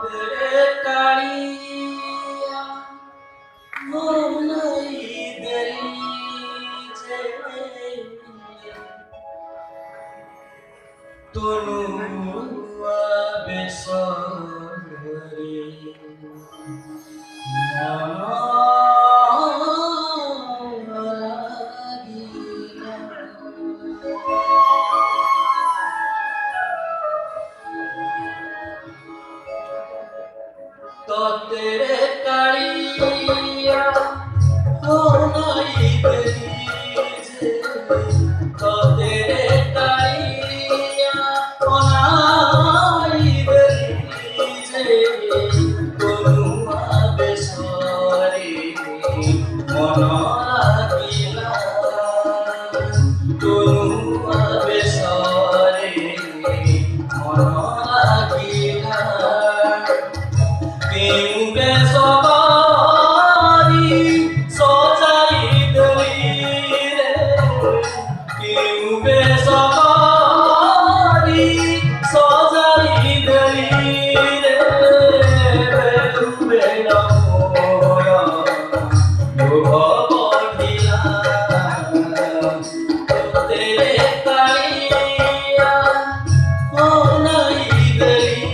तेरे कालिया हो नहीं गई जे तनु बेसरे तो तेरे कालिया हो नहीं गई जे तो तेरे कालिया हो नहीं गई जे तनुआ बेसरे मन लागिला तनुआ बेसरे मन लागिला Minggu sokari sojai delire, minggu sokari sojai delire, betu bela moya, yoga bodhila, tere kaliya, oh nahi delire.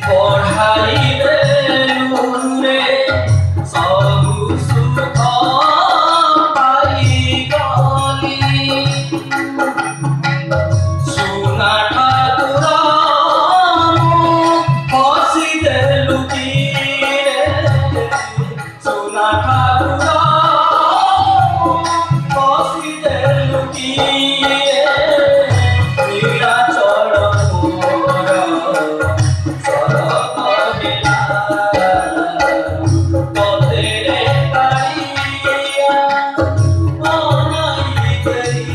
পঢ়াইবে নুরে সবু সুখ পাই গলি সোনা ঠাকুর হসিতে লুকিয়ে সোনা ঠাকুর হসিতে লুকিয়ে নীলাচল মোর সরব হেলা পথেরে কাড়িয়া অনাই গরি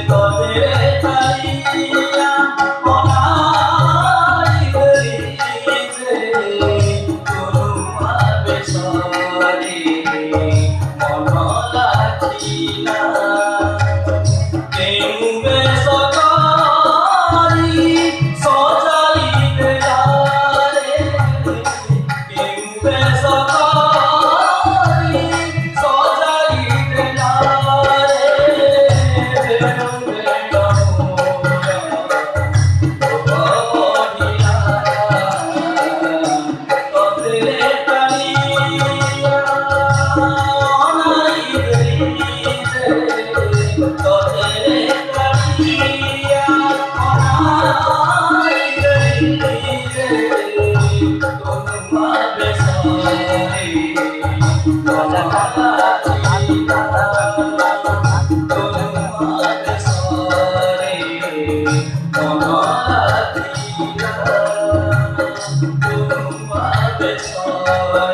পথেরে কাড়িয়া অনাই গরি কোনো বেসরে মন লাখিলা কেউ বেসকারি সজাইবে যারে কেউ বেসকারি সজাইবে যারে বেনু বেনু বহিলা ততরে কালিয়া অনাই গরিছে ততরে কালিয়া অনাই গরিছে তোমা বেসরে মজা কাটিলা তোমা বেসরে মনা লাখিলা তোমা বেসরে